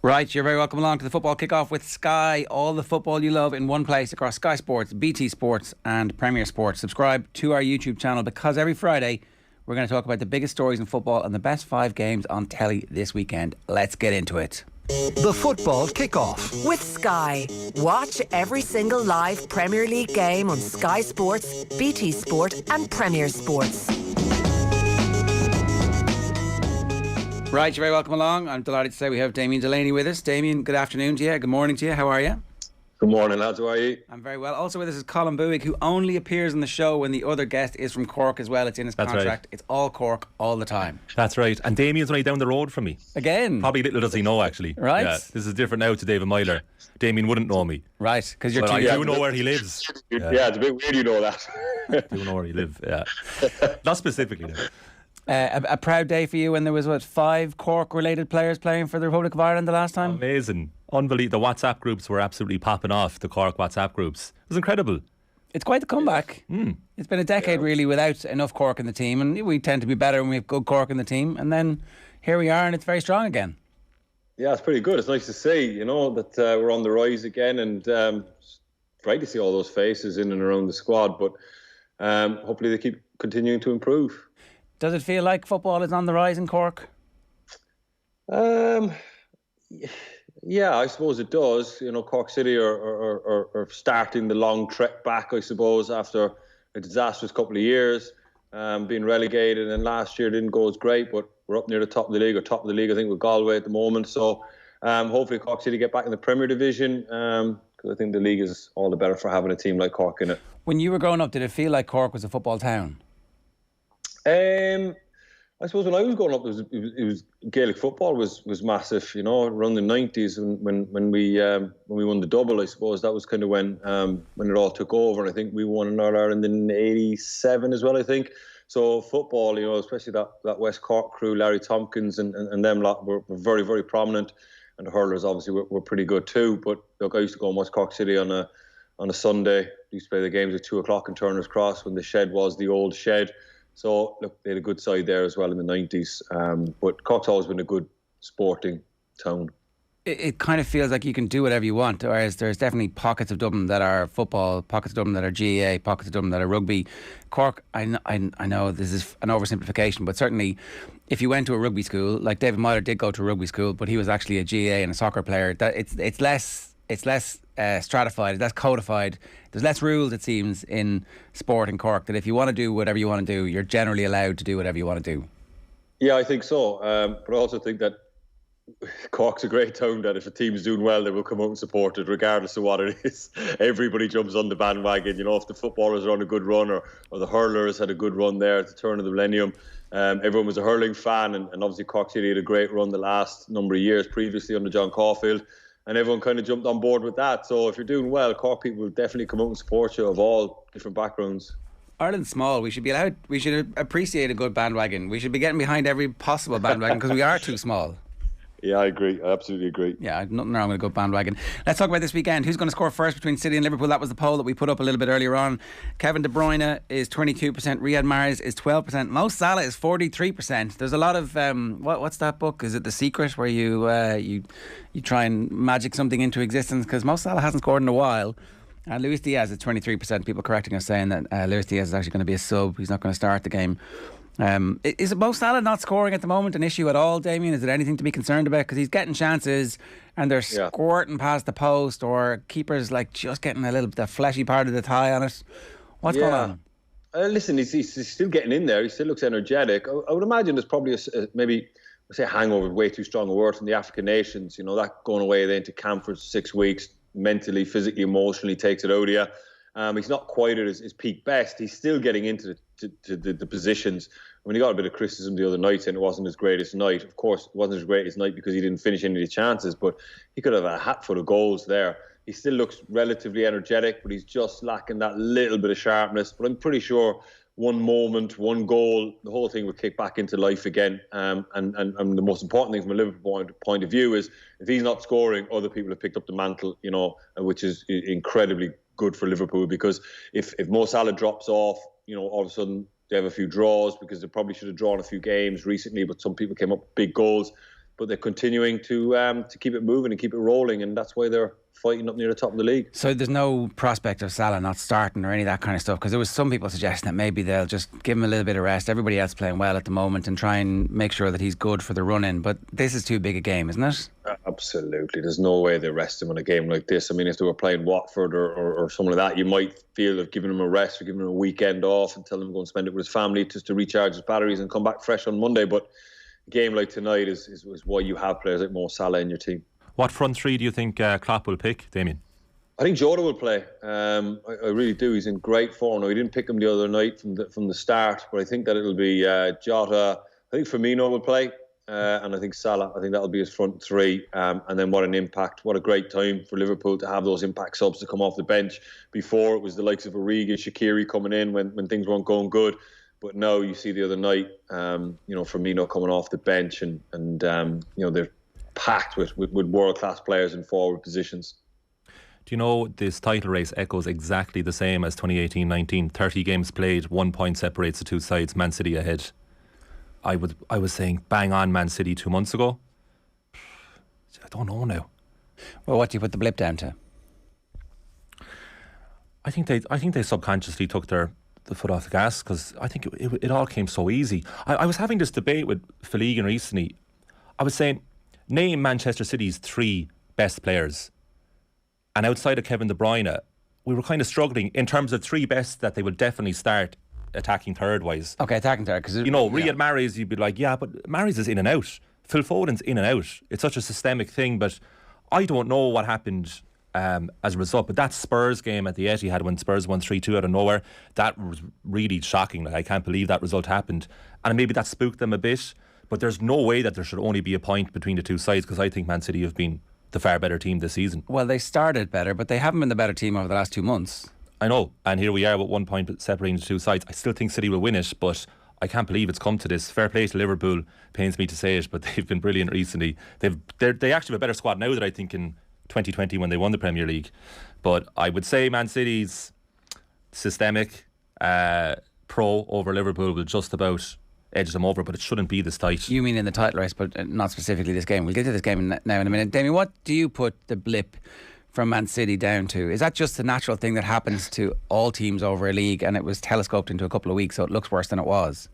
Right, you're very welcome along to the Football Kickoff with Sky. All the football you love in one place across Sky Sports, BT Sports and Premier Sports. Subscribe to our YouTube channel because every Friday we're going to talk about the biggest stories in football and the best 5 games on telly this weekend. Let's get into it. The Football Kickoff with Sky. Watch every single live Premier League game on Sky Sports, BT Sport and Premier Sports. Right, you're very welcome along. I'm delighted to say we have Damien Delaney with us. Damien, good afternoon to you. Good morning to you. How are you? Good morning, lads. How are you? I'm very well. Also with us is Colm Boohig, who only appears on the show when the other guest is from Cork as well. It's in his contract. Right. It's all Cork all the time. That's right. And Damien's only down the road from me. Again? Probably little does he know, actually. Right. Yeah, this is different now to David Myler. Damien wouldn't know me. Right, because you're But too I do know where he lives. Yeah, it's a bit weird you know that. I do know where he lives, yeah. Not specifically, though. A proud day for you when there was, 5 Cork-related players playing for the Republic of Ireland the last time? Amazing. Unbelievable. The WhatsApp groups were absolutely popping off, the Cork WhatsApp groups. It was incredible. It's quite the comeback. It's been a decade really without enough Cork in the team, and we tend to be better when we have good Cork in the team, and then here we are and it's very strong again. Yeah, it's pretty good. It's nice to see, that we're on the rise again, and it's great to see all those faces in and around the squad, but hopefully they keep continuing to improve. Does it feel like football is on the rise in Cork? Yeah, I suppose it does. Cork City are starting the long trek back, I suppose, after a disastrous couple of years, being relegated. And last year didn't go as great, but we're up near the top of the league, or top of the league, I think, with Galway at the moment. So hopefully Cork City get back in the Premier Division, because I think the league is all the better for having a team like Cork in it. When you were growing up, did it feel like Cork was a football town? I suppose when I was growing up, it was Gaelic football was massive. Around the 90s when we won the double. I suppose that was kind of when it all took over. And I think we won in Ireland in '87 as well. I think so. Football, especially that West Cork crew, Larry Tompkins and them lot were very, very prominent. And the hurlers obviously were pretty good too. But look, I used to go and watch Cork City on a Sunday. I used to play the games at 2:00 in Turner's Cross when the shed was the old shed. So, look, they had a good side there as well in the 90s. But Cork's always been a good sporting town. It kind of feels like you can do whatever you want, whereas there's definitely pockets of Dublin that are football, pockets of Dublin that are GAA, pockets of Dublin that are rugby. Cork, I know this is an oversimplification, but certainly if you went to a rugby school, like David Myler did go to a rugby school, but he was actually a GAA and a soccer player, that it's less stratified, it's less codified. There's less rules, it seems, in sport in Cork, that if you want to do whatever you want to do, you're generally allowed to do whatever you want to do. Yeah, I think so. But I also think that Cork's a great town that if a team is doing well, they will come out and support it, regardless of what it is. Everybody jumps on the bandwagon. If the footballers are on a good run or the hurlers had a good run there at the turn of the millennium. Everyone was a hurling fan, and obviously Cork City had a great run the last number of years previously under John Caulfield. And everyone kind of jumped on board with that. So if you're doing well, Cork people will definitely come out and support you of all different backgrounds. Ireland's small. We should appreciate a good bandwagon. We should be getting behind every possible bandwagon because we are too small. Yeah, I agree. I absolutely agree. Yeah, nothing wrong with a good bandwagon. Let's talk about this weekend. Who's going to score first between City and Liverpool? That was the poll that we put up a little bit earlier on. Kevin De Bruyne is 22%. Riyad Mahrez is 12%. Mo Salah is 43%. There's a lot of what's that book? Is it The Secret, where you try and magic something into existence? Because Mo Salah hasn't scored in a while. And Luis Diaz is 23%. People correcting us saying that Luis Diaz is actually going to be a sub. He's not going to start the game. Is Mo Salah not scoring at the moment an issue at all, Damien? Is it anything to be concerned about? Because he's getting chances and they're squirting past the post, or keepers just getting a little bit the fleshy part of the thigh on it. What's going on? Listen, he's still getting in there. He still looks energetic. I would imagine there's probably maybe, I say hangover, way too strong a word, from the African nations. That going away then to camp for 6 weeks, mentally, physically, emotionally takes it out of you. He's not quite at his peak best. He's still getting into the positions. I mean, he got a bit of criticism the other night saying it wasn't his greatest night. Of course, it wasn't his greatest night because he didn't finish any of the chances, but he could have a hatful of goals there. He still looks relatively energetic, but he's just lacking that little bit of sharpness. But I'm pretty sure one moment, one goal, the whole thing would kick back into life again. And the most important thing from a Liverpool point of view is if he's not scoring, other people have picked up the mantle, which is incredibly good for Liverpool, because if Mo Salah drops off, all of a sudden they have a few draws, because they probably should have drawn a few games recently, but some people came up with big goals. but they're continuing to keep it moving and keep it rolling, and that's why they're fighting up near the top of the league. So there's no prospect of Salah not starting or any of that kind of stuff, because there was some people suggesting that maybe they'll just give him a little bit of rest, everybody else playing well at the moment, and try and make sure that he's good for the run-in. But this is too big a game, isn't it? Absolutely. There's no way they rest him on a game like this. I mean, if they were playing Watford or someone like that, you might feel of giving him a rest or giving him a weekend off and telling him to go and spend it with his family just to recharge his batteries and come back fresh on Monday. But a game like tonight is why you have players like Mo Salah in your team. What front three do you think Klopp will pick, Damien? I think Jota will play. I really do. He's in great form. No, he didn't pick him the other night from the start, but I think that it'll be Jota. I think Firmino will play, and I think Salah. I think that'll be his front three. And then what an impact! What a great time for Liverpool to have those impact subs to come off the bench. Before it was the likes of Origi and Shaqiri coming in when things weren't going good, but now you see the other night, Firmino coming off the bench, and they're packed with world class players in forward positions. Do you know this title race echoes exactly the same as 2018-19? 30 games played, 1 point separates the two sides, Man City ahead. I was saying bang on Man City 2 months ago. I don't know now. Well, what do you put the blip down to? I think they subconsciously took the foot off the gas, because I think it all came so easy. I was having this debate with Boohig recently. I was saying, name Manchester City's 3 best players. And outside of Kevin De Bruyne, we were kind of struggling in terms of 3 best that they will definitely start attacking third-wise. Okay, attacking third. Because Riyad Mahrez, you'd be like, yeah, but Mahrez is in and out. Phil Foden's in and out. It's such a systemic thing, but I don't know what happened as a result. But that Spurs game at the Etihad when Spurs won 3-2 out of nowhere, that was really shocking. Like, I can't believe that result happened. And maybe that spooked them a bit, but there's no way that there should only be a point between the two sides, because I think Man City have been the far better team this season. Well, they started better, but they haven't been the better team over the last 2 months. I know, and here we are with 1 point separating the two sides. I still think City will win it, but I can't believe it's come to this. Fair play to Liverpool, pains me to say it, but they've been brilliant recently. They actually have a better squad now than I think in 2020 when they won the Premier League. But I would say Man City's systemic pro over Liverpool will just about edge them over, but it shouldn't be this tight. You mean in the title race, but not specifically this game. We'll get to this game now in a minute. Damien, what do you put the blip from Man City down to? Is that just a natural thing that happens to all teams over a league, and it was telescoped into a couple of weeks, so it looks worse than it was?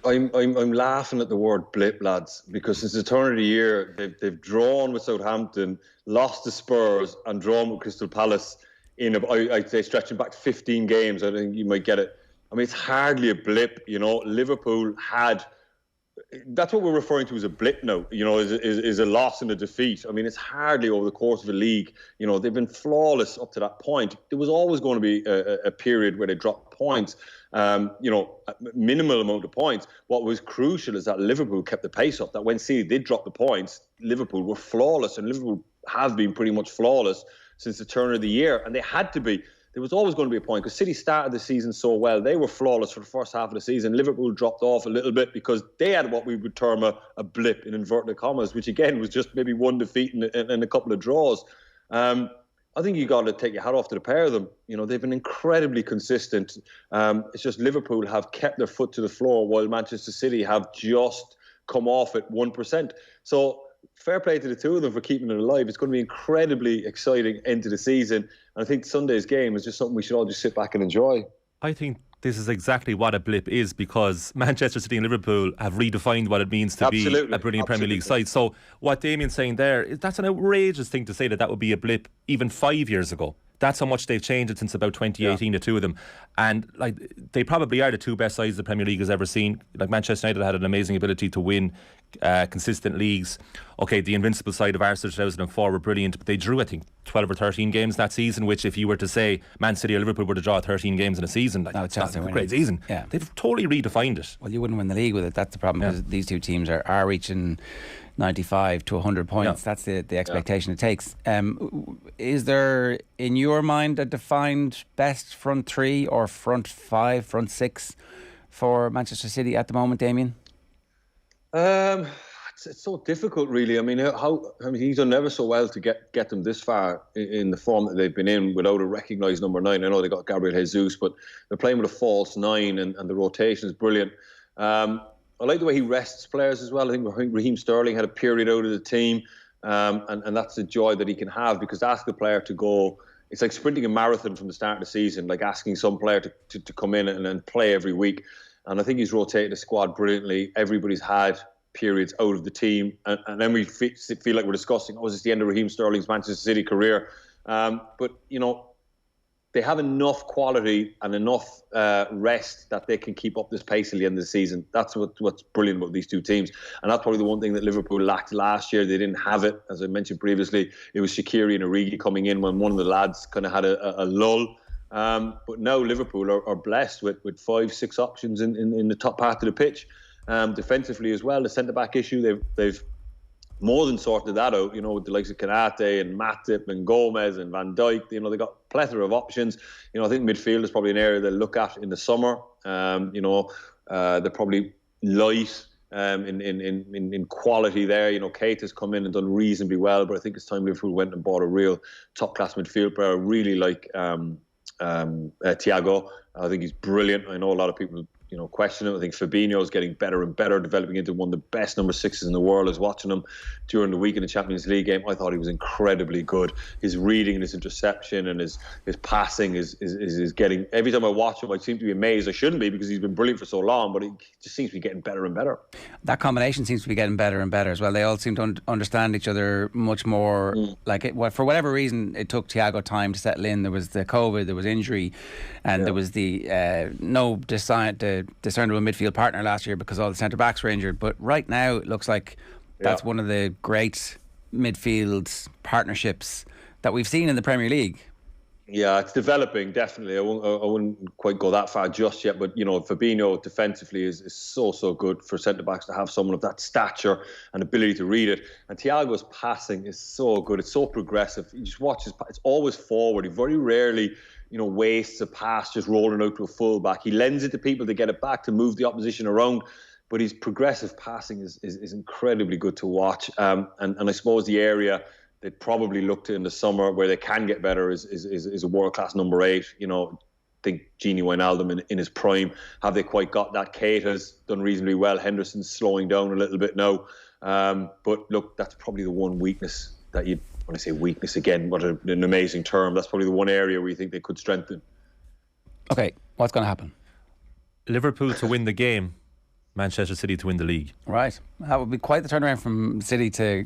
I'm laughing at the word blip, lads, because since the turn of the year they've drawn with Southampton, lost to Spurs, and drawn with Crystal Palace I'd say stretching back 15 games. I think you might get it. I mean, it's hardly a blip, Liverpool had... That's what we're referring to as a blip now, is a loss and a defeat. I mean, it's hardly over the course of a league. They've been flawless up to that point. There was always going to be a period where they dropped points, a minimal amount of points. What was crucial is that Liverpool kept the pace up, that when City did drop the points, Liverpool were flawless, and Liverpool have been pretty much flawless since the turn of the year, and they had to be. There was always going to be a point, because City started the season so well. They were flawless for the first half of the season. Liverpool dropped off a little bit because they had what we would term a blip in inverted commas, which again was just maybe one defeat and a couple of draws. I think you got to take your hat off to the pair of them. They've been incredibly consistent. It's just Liverpool have kept their foot to the floor while Manchester City have just come off at 1%. So fair play to the two of them for keeping it alive. It's going to be incredibly exciting end to the season. And I think Sunday's game is just something we should all just sit back and enjoy. I think this is exactly what a blip is, because Manchester City and Liverpool have redefined what it means to be a brilliant Premier League side. So what Damien's saying there, that's an outrageous thing to say that would be a blip even 5 years ago. That's how much they've changed it since about 2018, the two of them. And they probably are the 2 best sides the Premier League has ever seen. Manchester United had an amazing ability to win consistent leagues. Okay, the invincible side of Arsenal 2004 were brilliant, but they drew, I think, 12 or 13 games that season, which if you were to say Man City or Liverpool were to draw 13 games in a season, that's a great season. Yeah. They've totally redefined it. Well, you wouldn't win the league with it. That's the problem, because these two teams are reaching 95 to 100 points. That's the expectation it takes. Is there, in your mind, a defined best front 3 or front 5, front 6 for Manchester City at the moment, Damien? It's so difficult, really. I mean, he's done ever so well to get them this far in the form that they've been in without a recognised number 9. I know they got Gabriel Jesus, but they're playing with a false 9, and the rotation is brilliant. I like the way he rests players as well. I think Raheem Sterling had a period out of the team, and that's the joy that he can have, because to ask a player to go, it's like sprinting a marathon from the start of the season, like asking some player to come in and play every week. And I think he's rotated the squad brilliantly. Everybody's had periods out of the team, and then we feel like we're discussing, is this the end of Raheem Sterling's Manchester City career? But, they have enough quality and enough rest that they can keep up this pace at the end of the season. That's what's brilliant about these two teams. And that's probably the one thing that Liverpool lacked last year. They didn't have it. As I mentioned previously, it was Shaqiri and Origi coming in when one of the lads kind of had a lull. But now Liverpool are blessed with 5-6 options in the top part of the pitch. Defensively as well, the centre-back issue, they've more than sorted that out, with the likes of Konate and Matip and Gomez and Van Dijk. They've got a plethora of options. I think midfield is probably an area they'll look at in the summer. They're probably light in quality there. Keita's come in and done reasonably well, but I think it's time Liverpool went and bought a real top-class midfield player. I really like Thiago. I think he's brilliant. I know a lot of people question him. I think Fabinho is getting better and better, developing into one of the best number 6s in the world. I was watching him during the week in the Champions League game. I thought he was incredibly good. His reading and his interception and his passing is getting, every time I watch him I seem to be amazed. I shouldn't be, because he's been brilliant for so long, but he just seems to be getting better and better. That combination seems to be getting better and better as well. They all seem to understand each other much more. For whatever reason, it took Thiago time to settle in. There was the COVID, there was injury, and there was the no discernible midfield partner last year because all the centre backs were injured. But right now it looks like that's one of the great midfield partnerships that we've seen in the Premier League. Yeah, it's developing, definitely. I wouldn't quite go that far just yet, but Fabinho defensively is so good for centre backs to have someone of that stature and ability to read it. And Thiago's passing is so good. It's so progressive. You just watch it's always forward. He very rarely wastes a pass just rolling out to a full-back. He lends it to people to get it back, to move the opposition around. But his progressive passing is incredibly good to watch. And I suppose the area they'd probably look to in the summer where they can get better is a world-class number 8. I think Gini Wijnaldum in his prime. Have they quite got that? Keita's done reasonably well. Henderson's slowing down a little bit now. But look, that's probably the one weakness that you'd, when I say weakness again, what an amazing term, that's probably the one area where you think they could strengthen. Okay, what's going to happen? Liverpool to win the game, Manchester City to win the league. Right. That would be quite the turnaround from City to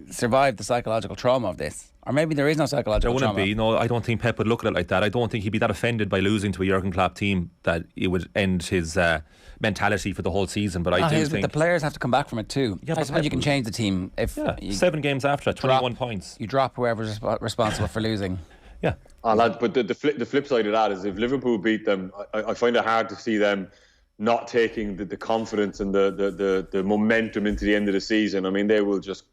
survive the psychological trauma of this. Or maybe there is no psychological trauma. There wouldn't be. No, I don't think Pep would look at it like that. I don't think he'd be that offended by losing to a Jurgen Klopp team that it would end his mentality for the whole season. But I do think the players have to come back from it too. I suppose you can change the team if 7 games after 21 points. You drop whoever's responsible for losing. Yeah. But the flip side of that is if Liverpool beat them, I find it hard to see them not taking the confidence and the momentum into the end of the season. I mean, they will just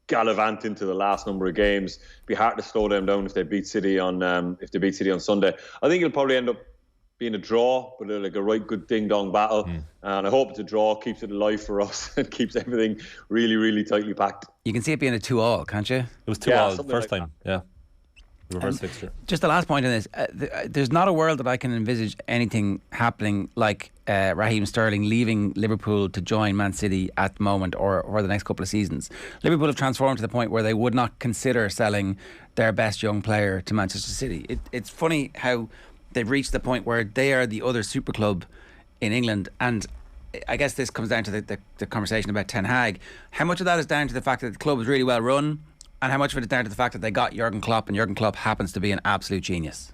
gallivant into the last number of games. Be hard to slow them down if they beat City on Sunday. I think it'll probably end up being a draw, but like a right good ding-dong battle. And I hope it's a draw, keeps it alive for us and keeps everything really, really tightly packed. You can see it being a 2-2, can't you? It was 2-2 first time, yeah. The reverse fixture. Just the last point on this, there's not a world that I can envisage anything happening like Raheem Sterling leaving Liverpool to join Man City at the moment or the next couple of seasons. Liverpool have transformed to the point where they would not consider selling their best young player to Manchester City. It's funny how they've reached the point where they are the other super club in England, and I guess this comes down to the conversation about Ten Hag. How much of that is down to the fact that the club is really well run, and how much of it is down to the fact that they got Jurgen Klopp, and Jurgen Klopp happens to be an absolute genius?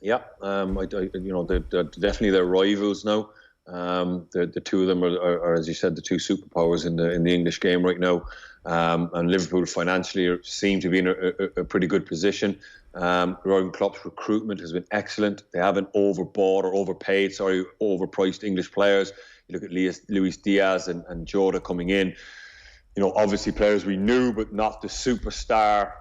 Yeah, they're definitely their rivals now. The two of them are, as you said, the two superpowers in the English game right now. And Liverpool financially seem to be in a pretty good position. Jurgen Klopp's recruitment has been excellent. They haven't overpriced English players. You look at Luis Diaz and Jota coming in. Obviously players we knew, but not the superstar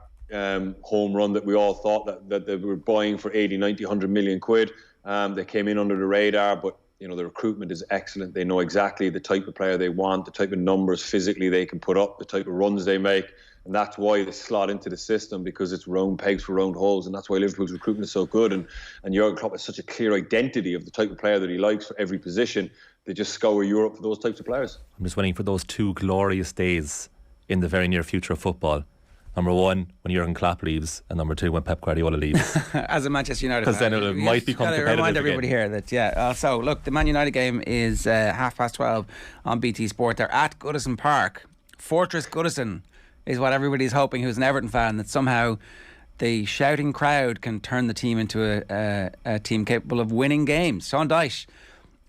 home run that we all thought that they were buying for 80, 90, 100 million quid. They came in under the radar, but the recruitment is excellent. They know exactly the type of player they want, the type of numbers physically they can put up, the type of runs they make. And that's why they slot into the system, because it's round pegs for round holes. And that's why Liverpool's recruitment is so good. And Jurgen Klopp has such a clear identity of the type of player that he likes for every position. They just scour Europe for those types of players. I'm just waiting for those 2 glorious days in the very near future of football. Number 1, when Jurgen Klopp leaves, and number 2, when Pep Guardiola leaves. As a Manchester United fan. Because then it might become competitive remind everybody again. here that, so look, the Man United game is 12:30 on BT Sport. They're at Goodison Park. Fortress Goodison is what everybody's hoping, who's an Everton fan, that somehow the shouting crowd can turn the team into a team capable of winning games. Sean Dyche,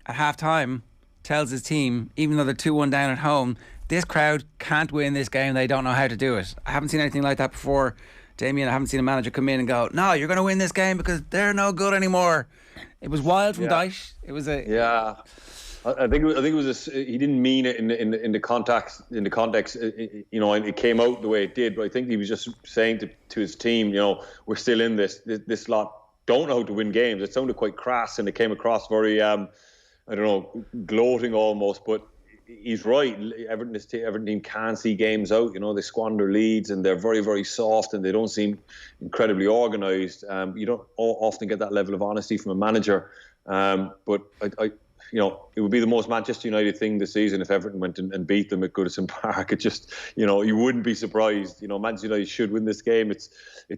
at half-time, tells his team, even though they're 2-1 down at home, this crowd can't win this game. They don't know how to do it. I haven't seen anything like that before, Damien. I haven't seen a manager come in and go, no, you're going to win this game because they're no good anymore. It was wild from Dyche. It was a... Yeah. I think it was he didn't mean it in the context. It came out the way it did. But I think he was just saying to his team, we're still in this. This lot don't know how to win games. It sounded quite crass, and it came across very, gloating almost. But he's right. Everton team can see games out. They squander leads, and they're very, very soft, and they don't seem incredibly organised. You don't often get that level of honesty from a manager. But it would be the most Manchester United thing this season if Everton went and beat them at Goodison Park. It just, you wouldn't be surprised. Manchester United should win this game. It's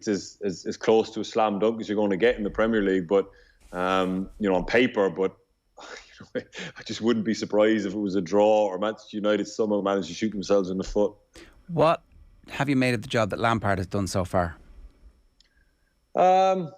as close to a slam dunk as you're going to get in the Premier League, but on paper. But I just wouldn't be surprised if it was a draw or Manchester United somehow managed to shoot themselves in the foot. What have you made of the job that Lampard has done so far? Not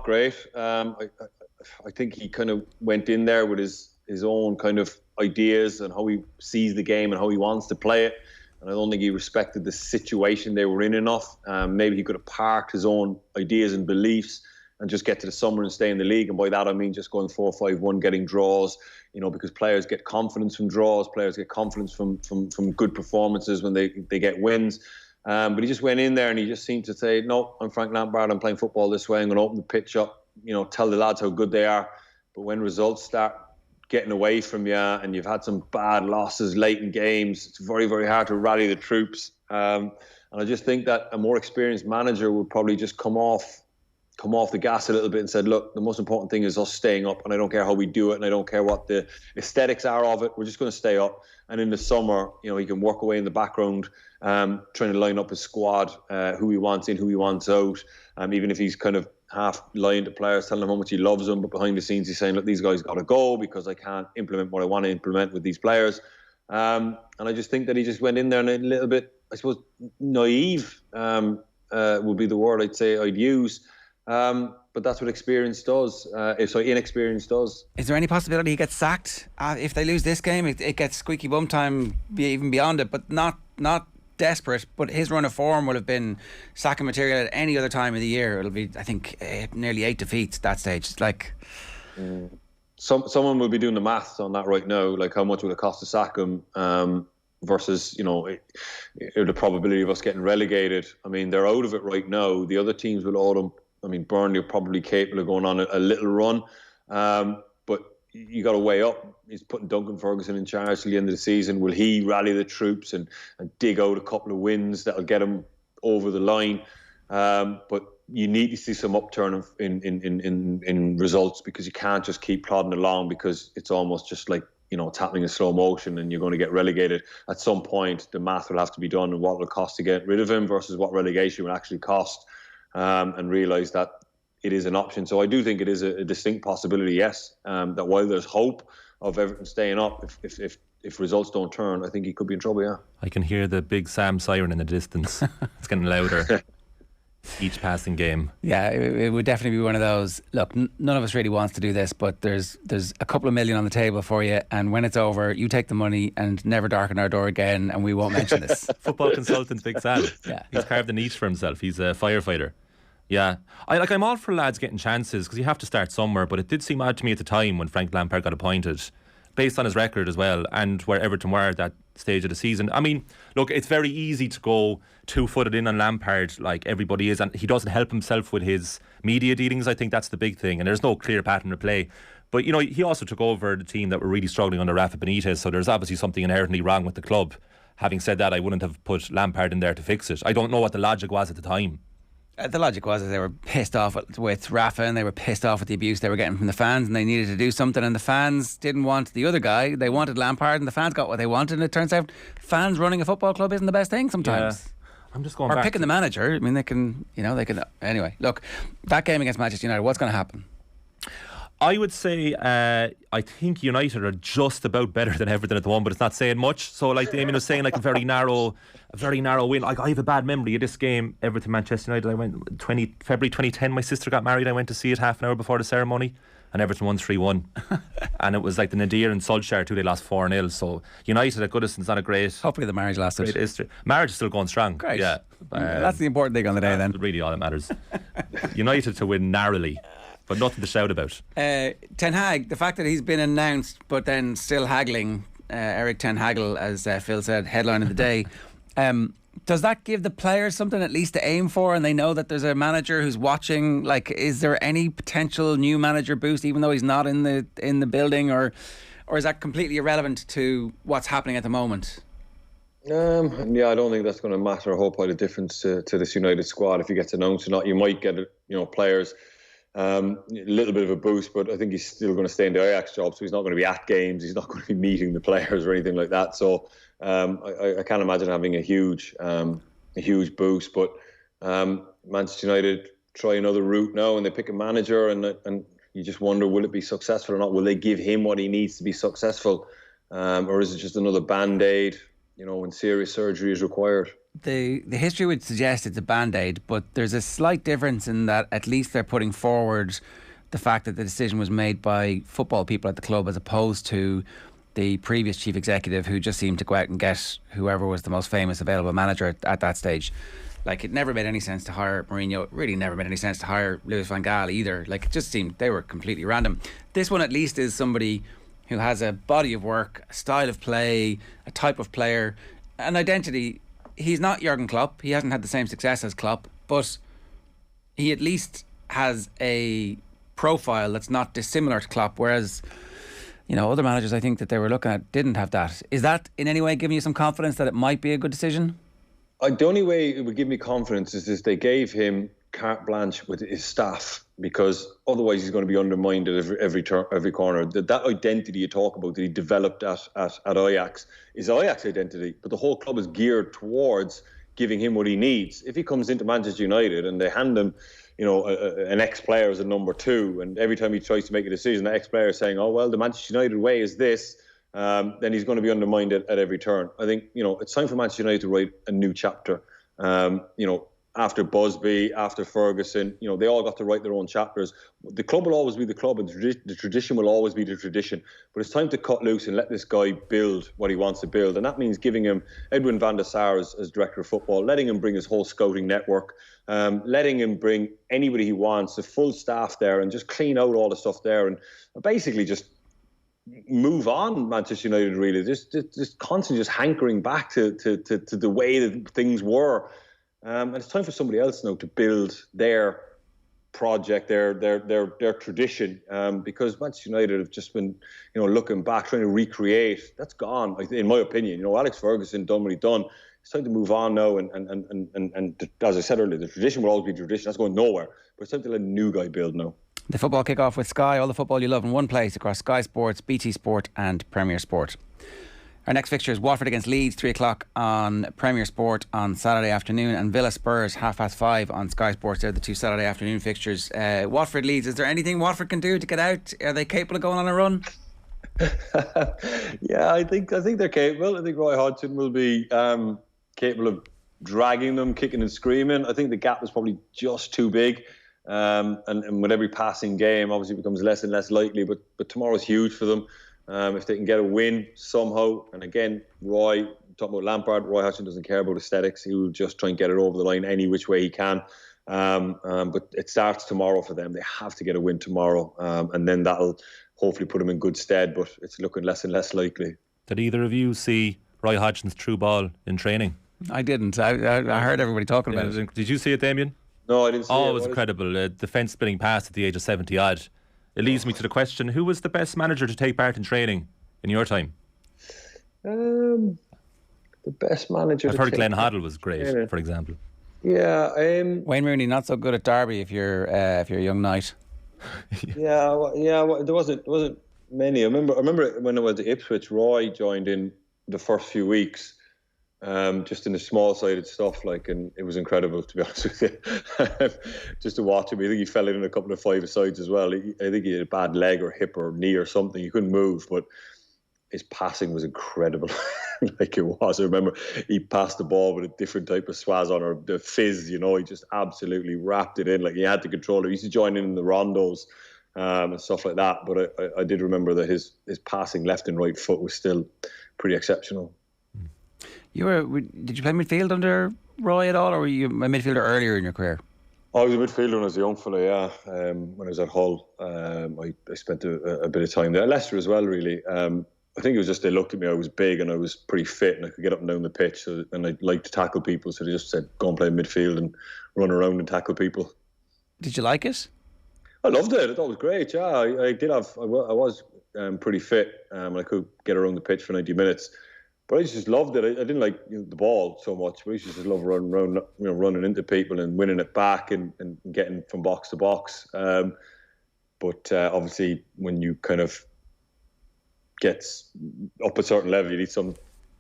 great. I think he kind of went in there with his own kind of ideas and how he sees the game and how he wants to play it. And I don't think he respected the situation they were in enough. Maybe he could have parked his own ideas and beliefs and just get to the summer and stay in the league. And by that I mean just going 4-5-1, getting draws, because players get confidence from draws, players get confidence from good performances when they get wins. But he just went in there and he just seemed to say, no, I'm Frank Lampard, I'm playing football this way, I'm going to open the pitch up, tell the lads how good they are. But when results start getting away from you and you've had some bad losses late in games, it's very, very hard to rally the troops. And I just think that a more experienced manager would probably just come off the gas a little bit and said, look, the most important thing is us staying up, and I don't care how we do it, and I don't care what the aesthetics are of it. We're just going to stay up. And in the summer, he can work away in the background, trying to line up his squad, who he wants in, who he wants out. Even if he's kind of half lying to players, telling them how much he loves them, but behind the scenes he's saying, look, these guys got to go because I can't implement what I want to implement with these players. And I just think that he just went in there and a little bit, I suppose, naive would be the word I'd use. But that's what experience does. Inexperience does. Is there any possibility he gets sacked if they lose this game? It gets squeaky bum time, even beyond it, but not desperate. But his run of form would have been sacking material at any other time of the year. It'll be, I think, nearly 8 defeats at that stage. It's like someone will be doing the maths on that right now. Like, how much would it cost to sack him? Versus, the probability of us getting relegated. I mean, they're out of it right now. The other teams will owe them. I mean, Burnley are probably capable of going on a little run. But you got to weigh up. He's putting Duncan Ferguson in charge till the end of the season. Will he rally the troops and dig out a couple of wins that'll get him over the line? But you need to see some upturn in results, because you can't just keep plodding along, because it's almost just like, it's happening in slow motion and you're going to get relegated. At some point, the math will have to be done and what will it cost to get rid of him versus what relegation will actually cost. And realise that it is an option. So I do think it is a distinct possibility, yes, that while there's hope of Everton staying up, if results don't turn, I think he could be in trouble, yeah. I can hear the big Sam siren in the distance. It's getting louder each passing game. Yeah, it would definitely be one of those, look, none of us really wants to do this, but there's a couple of million on the table for you, and when it's over, you take the money and never darken our door again, and we won't mention this. Football consultant Big Sam. Yeah. He's carved a niche for himself. He's a firefighter. Yeah, I'm all for lads getting chances, because you have to start somewhere, but it did seem odd to me at the time when Frank Lampard got appointed, based on his record as well, and where Everton were at that stage of the season. I mean, look, it's very easy to go two-footed in on Lampard like everybody is, and he doesn't help himself with his media dealings. I think that's the big thing, and there's no clear pattern of play. But, you know, he also took over the team that were really struggling under Rafa Benitez, so there's obviously something inherently wrong with the club. Having said that, I wouldn't have put Lampard in there to fix it. I don't know what the logic was at the time. The logic was that they were pissed off with Rafa, and they were pissed off with the abuse they were getting from the fans, and they needed to do something, and the fans didn't want the other guy. They wanted Lampard, and the fans got what they wanted, and it turns out fans running a football club isn't the best thing sometimes. Yeah. I'm just going back. Or picking the manager. I mean, they can. Anyway, look, that game against Manchester United, what's going to happen? I would say I think United are just about better than Everton at the moment, but it's not saying much. So like Damien was saying, like a very narrow win. Like I have a bad memory of this game, Everton Manchester United. I went February 2010. My sister got married. I went to see it half an hour before the ceremony, and Everton won 3-1. And it was like the Nadir and Solskjaer too. They lost 4-0. So United at Goodison's not a great. Hopefully the marriage lasted. Great history. Marriage is still going strong. Great. Yeah, that's the important thing on the day. Then really all that matters. United to win narrowly. But nothing to shout about. Ten Hag, the fact that he's been announced but then still haggling, Eric Ten Hagel, as Phil said, headline of the day. Does that give the players something at least to aim for, and they know that there's a manager who's watching? Like, is there any potential new manager boost, even though he's not in the building, or is that completely irrelevant to what's happening at the moment? Yeah, I don't think that's going to matter a whole pile of difference to this United squad if he gets announced or not. You might get players. A little bit of a boost, but I think he's still going to stay in the Ajax job, so he's not going to be at games, he's not going to be meeting the players or anything like that. So I can't imagine having a huge boost. But Manchester United try another route now, and they pick a manager, and you just wonder, will it be successful or not? Will they give him what he needs to be successful, or is it just another band-aid? When serious surgery is required. The history would suggest it's a band-aid, but there's a slight difference in that at least they're putting forward the fact that the decision was made by football people at the club as opposed to the previous chief executive, who just seemed to go out and get whoever was the most famous available manager at that stage. Like, it never made any sense to hire Mourinho. It really never made any sense to hire Louis van Gaal either. Like, it just seemed they were completely random. This one at least is somebody who has a body of work, a style of play, a type of player, an identity. He's not Jurgen Klopp. He hasn't had the same success as Klopp, but he at least has a profile that's not dissimilar to Klopp, whereas other managers I think that they were looking at didn't have that. Is that in any way giving you some confidence that it might be a good decision? The only way it would give me confidence is if they gave him carte blanche with his staff, because otherwise he's going to be undermined at every corner. That identity you talk about that he developed at Ajax is Ajax identity, but the whole club is geared towards giving him what he needs. If he comes into Manchester United and they hand him an ex-player as a number 2, and every time he tries to make a decision, the ex-player is saying, oh well, the Manchester United way is this, then he's going to be undermined at every turn. I think it's time for Manchester United to write a new chapter. After Busby, after Ferguson, they all got to write their own chapters. The club will always be the club, and the tradition will always be the tradition. But it's time to cut loose and let this guy build what he wants to build. And that means giving him Edwin van der Sar as director of football, letting him bring his whole scouting network, letting him bring anybody he wants, the full staff there, and just clean out all the stuff there, and basically just move on. Manchester United really just constantly just hankering back to the way that things were. And it's time for somebody else now to build their project, their tradition, because Manchester United have just been, looking back, trying to recreate. That's gone, in my opinion. Alex Ferguson done what he done. It's time to move on now, and as I said earlier, the tradition will always be tradition. That's going nowhere. But it's time to let a new guy build now. The football kick-off with Sky, all the football you love in one place across Sky Sports, BT Sport and Premier Sport. Our next fixture is Watford against Leeds, 3 o'clock on Premier Sport on Saturday afternoon, and Villa Spurs 5:30 on Sky Sports. They're the 2 Saturday afternoon fixtures. Watford Leeds, is there anything Watford can do to get out? Are they capable of going on a run? Yeah, I think they're capable. I think Roy Hodgson will be capable of dragging them, kicking and screaming. I think the gap is probably just too big. And with every passing game, obviously it becomes less and less likely. But tomorrow's huge for them. If they can get a win somehow, and again, talking about Lampard, Roy Hodgson doesn't care about aesthetics. He will just try and get it over the line any which way he can. But it starts tomorrow for them. They have to get a win tomorrow, and then that'll hopefully put them in good stead. But it's looking less and less likely. Did either of you see Roy Hodgson's through ball in training? I didn't. I heard everybody talking about it. Did you see it, Damien? No, I didn't see it. Oh, it was incredible. Defence spinning past at the age of 70 odd. it leads me to the question, who was the best manager to take part in training in your time? The best manager. I've heard Glenn Hoddle was great, for example. Yeah. Wayne Rooney not so good at Derby if you're a young knight. Well, there wasn't many. I remember when I was at Ipswich, Roy joined in the first few weeks, just in the small-sided stuff, and it was incredible, to be honest with you. Just to watch him. I think he fell in a couple of five-a-sides as well. I think he had a bad leg or hip or knee or something. He couldn't move, but his passing was incredible. It was. I remember he passed the ball with a different type of swaz on, or the fizz, he just absolutely wrapped it in. He had to control it. He used to join in the rondos and stuff like that. But I did remember that his passing left and right foot was still pretty exceptional. Did you play midfield under Roy at all, or were you a midfielder earlier in your career? I was a midfielder when I was a young fella, yeah. When I was at Hull, I spent a bit of time there. Leicester as well, really. I think it was just they looked at me, I was big and I was pretty fit and I could get up and down the pitch, and I liked to tackle people, so they just said, go and play midfield and run around and tackle people. Did you like it? I loved it. I thought it was great, yeah. I was pretty fit and I could get around the pitch for 90 minutes. But I just loved it. I didn't like the ball so much, but I used to just love running around, running into people and winning it back and getting from box to box. But obviously, when you kind of get up a certain level, you need some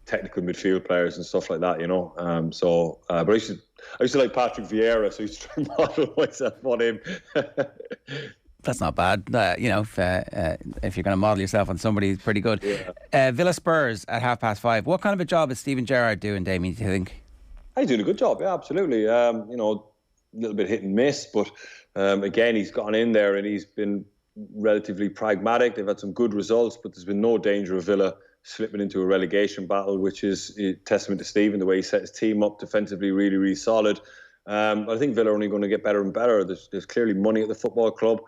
technical midfield players and stuff like that, but I used to like Patrick Vieira, so I used to try and model myself on him. That's not bad. If you're going to model yourself on somebody who's pretty good. Yeah. Villa Spurs at 5:30. What kind of a job is Steven Gerrard doing, Damien, do you think? He's doing a good job, yeah, absolutely. A little bit hit and miss, but again, he's gone in there and he's been relatively pragmatic. They've had some good results, but there's been no danger of Villa slipping into a relegation battle, which is a testament to Steven, the way he set his team up defensively, really, really solid. I think Villa are only going to get better and better. There's clearly money at the football club.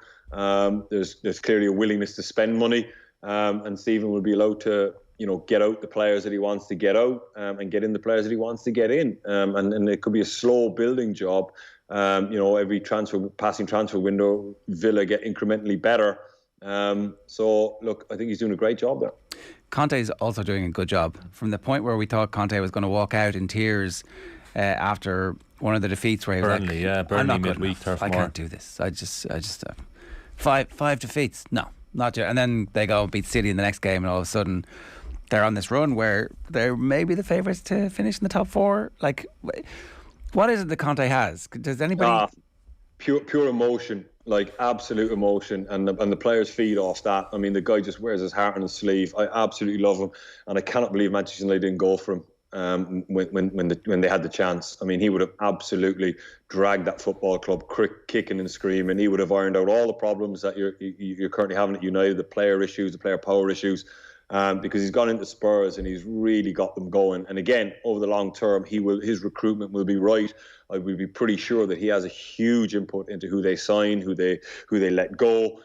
There's clearly a willingness to spend money, and Steven will be allowed to get out the players that he wants to get out, and get in the players that he wants to get in, and it could be a slow building job. Every passing transfer window, Villa get incrementally better. So look, I think he's doing a great job there. Conte's also doing a good job. From the point where we thought Conte was going to walk out in tears after one of the defeats, where he was Burnley, Burnley midweek turf. I can't do this. I just five defeats. No, not yet. And then they go and beat City in the next game, and all of a sudden they're on this run where they're maybe the favourites to finish in the top four. What is it that Conte has? Does anybody? Pure emotion, absolute emotion, and the players feed off that. I mean, the guy just wears his heart on his sleeve. I absolutely love him, and I cannot believe Manchester United didn't go for him when they had the chance. I mean, he would have absolutely dragged that football club kicking and screaming. He would have ironed out all the problems that you're currently having at United, the player issues, the player power issues. Because he's gone into Spurs and he's really got them going. And again, over the long term, his recruitment will be right. I will be pretty sure that he has a huge input into who they sign, who they let go.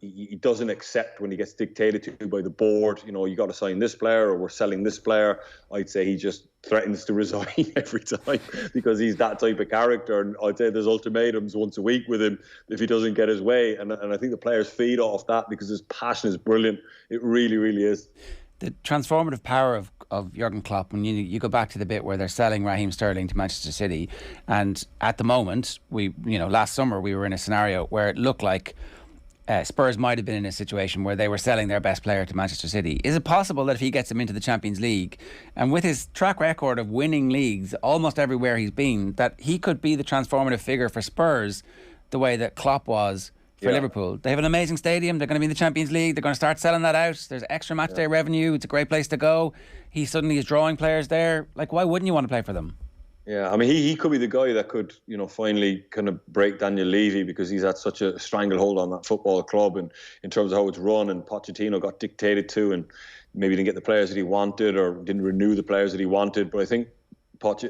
He doesn't accept when he gets dictated to by the board. You got to sign this player, or we're selling this player. I'd say he just threatens to resign every time, because he's that type of character. And I'd say there's ultimatums once a week with him if he doesn't get his way. And I think the players feed off that, because his passion is brilliant. It really, really is. The transformative power of Jurgen Klopp, when you go back to the bit where they're selling Raheem Sterling to Manchester City, and at the moment, last summer we were in a scenario where it looked like Spurs might have been in a situation where they were selling their best player to Manchester City. Is it possible that if he gets them into the Champions League, and with his track record of winning leagues almost everywhere he's been, that he could be the transformative figure for Spurs the way that Klopp was for Liverpool? They have an amazing stadium. They're going to be in the Champions League. They're going to start selling that out. There's extra match day revenue. It's a great place to go. He suddenly is drawing players there. Why wouldn't you want to play for them? Yeah, I mean, he could be the guy that could, finally kind of break Daniel Levy, because he's had such a stranglehold on that football club, and in terms of how it's run, and Pochettino got dictated to, and maybe didn't get the players that he wanted, or didn't renew the players that he wanted. But I think Conte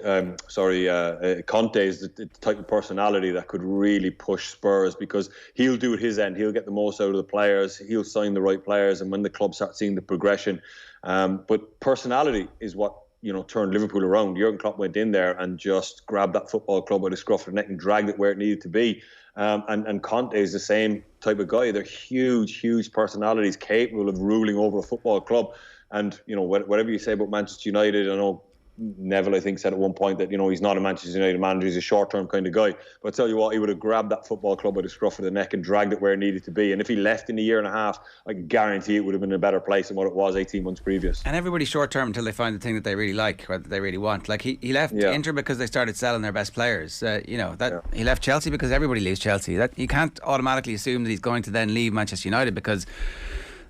is the type of personality that could really push Spurs, because he'll do it his end. He'll get the most out of the players. He'll sign the right players, and when the club starts seeing the progression. But personality is what turned Liverpool around. Jurgen Klopp went in there and just grabbed that football club by the scruff of the neck and dragged it where it needed to be. And Conte is the same type of guy. They're huge personalities, capable of ruling over a football club. And, whatever you say about Manchester United, I know Neville, I think, said at one point that, he's not a Manchester United manager, he's a short-term kind of guy. But I tell you what, he would have grabbed that football club by the scruff of the neck and dragged it where it needed to be. And if he left in a year and a half, I can guarantee it would have been in a better place than what it was 18 months previous. And everybody's short-term until they find the thing that they really like, or that they really want. Like, he left Inter because they started selling their best players. He left Chelsea because everybody leaves Chelsea. That you can't automatically assume that he's going to then leave Manchester United, because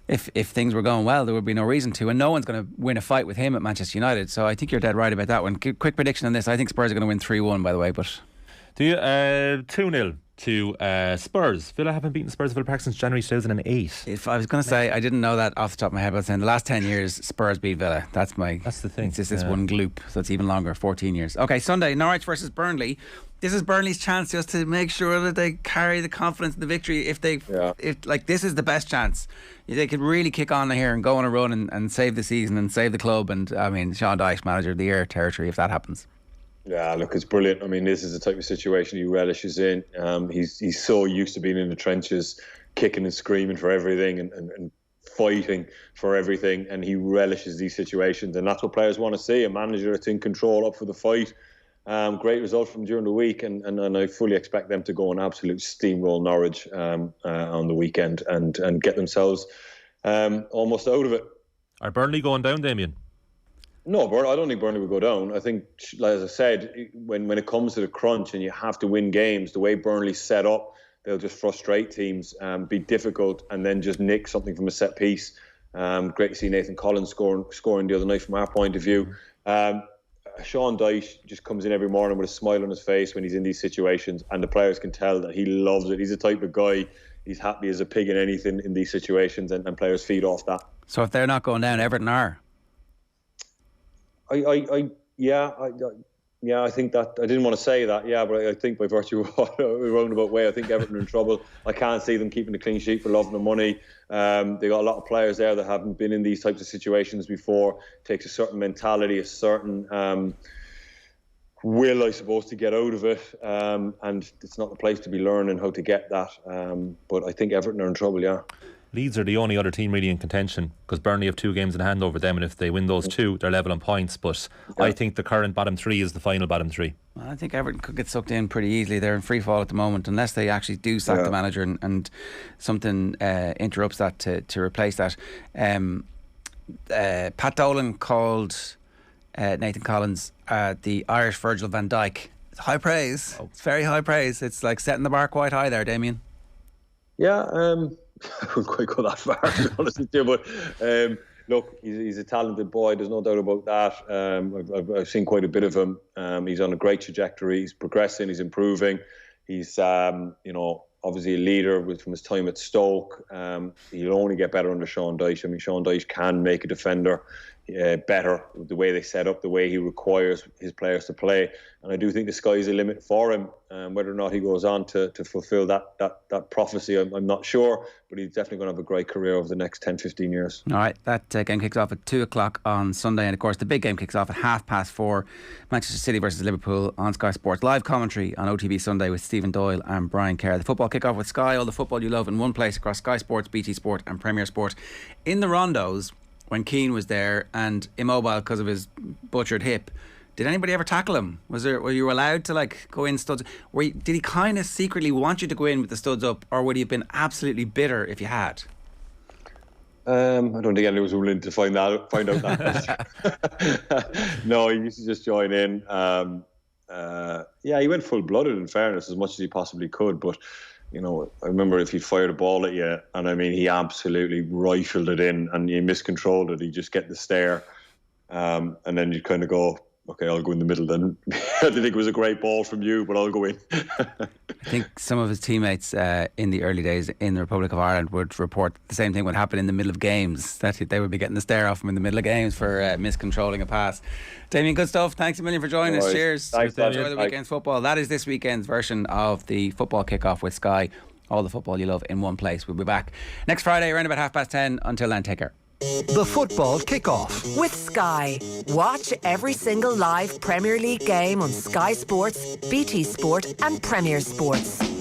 if things were going well, there would be no reason to, and no one's going to win a fight with him at Manchester United. So I think you're dead right about that one. Quick prediction on this: I think Spurs are going to win 3-1, by the way. But do you 2-0 to Spurs? Villa haven't beaten Spurs at Villa Park since January 2008. If I was going to say, I didn't know that off the top of my head, but I was saying the last 10 years Spurs beat Villa. That's the thing. It's just this one gloop, so it's even longer, 14 years. Okay, Sunday, Norwich versus Burnley. This is Burnley's chance just to make sure that they carry the confidence in the victory. If this is the best chance, they could really kick on here and go on a run and save the season and save the club. And I mean, Sean Dyche, manager of the year territory, if that happens. Yeah, look, it's brilliant. I mean, this is the type of situation he relishes in. He's so used to being in the trenches, kicking and screaming for everything and fighting for everything, and he relishes these situations, and that's what players want to see, a manager that's in control, up for the fight. Great result from during the week, and I fully expect them to go on absolute steamroll Norwich on the weekend and get themselves almost out of it. Are Burnley going down, Damien? No, I don't think Burnley will go down. I think, as I said, when it comes to the crunch and you have to win games, the way Burnley's set up, they'll just frustrate teams, be difficult, and then just nick something from a set piece. Great to see Nathan Collins scoring the other night from our point of view. Sean Dyche just comes in every morning with a smile on his face when he's in these situations, and the players can tell that he loves it. He's the type of guy, he's happy as a pig in anything in these situations, and players feed off that. So if they're not going down, Everton are? I think that, I didn't want to say that, but I think by virtue of a roundabout way, I think Everton are in trouble. I can't see them keeping the clean sheet for love of the money. They got a lot of players there that haven't been in these types of situations before. It takes a certain mentality, a certain will, I suppose, to get out of it. And it's not the place to be learning how to get that. But I think Everton are in trouble, yeah. Leeds are the only other team really in contention, because Burnley have 2 games in hand over them, and if they win those 2, they're level on points. But I think the current bottom 3 is the final bottom 3. Well, I think Everton could get sucked in pretty easily. They're in free fall at the moment, unless they actually do sack the manager and something interrupts that to replace that. Pat Dolan called Nathan Collins the Irish Virgil van Dijk. It's high praise. It's very high praise. It's like setting the bar quite high there, Damien. Yeah, I wouldn't quite go that far, to be honest with you, but look, he's a talented boy, there's no doubt about that. I've seen quite a bit of him. He's on a great trajectory, he's progressing, he's improving. He's obviously a leader from his time at Stoke. He'll only get better under Sean Dyche. I mean, Sean Dyche can make a defender better, the way they set up, the way he requires his players to play. And I do think the sky's the limit for him. Whether or not he goes on to fulfil that prophecy, I'm not sure, but he's definitely going to have a great career over the next 10-15 years. All right, that game kicks off at 2 o'clock on Sunday, and of course the big game kicks off at 4:30, Manchester City versus Liverpool on Sky Sports. Live commentary on OTB Sunday with Stephen Doyle and Brian Kerr. The football kick off with Sky, all the football you love in one place across Sky Sports, BT Sport and Premier Sport. In the rondos, when Keane was there and immobile because of his butchered hip, did anybody ever tackle him? Were you allowed to go in studs? Did he kind of secretly want you to go in with the studs up, or would he have been absolutely bitter if you had? I don't think anyone was willing to find out that. No, he used to just join in. He went full-blooded, in fairness, as much as he possibly could, but I remember if he fired a ball at you, and I mean, he absolutely rifled it in, and you miscontrolled it, he'd just get the stare, and then you'd kind of go, okay, I'll go in the middle then. I didn't think it was a great ball from you, but I'll go in. I think some of his teammates in the early days in the Republic of Ireland would report the same thing would happen in the middle of games, that they would be getting the stare off him in the middle of games for miscontrolling a pass. Damien, good stuff. Thanks a million for joining us. Cheers. Thanks, enjoy the weekend's football. That is this weekend's version of the football kickoff with Sky. All the football you love in one place. We'll be back next Friday around about 10:30. Until then, take care. The Football Kickoff. With Sky. Watch every single live Premier League game on Sky Sports, BT Sport and Premier Sports.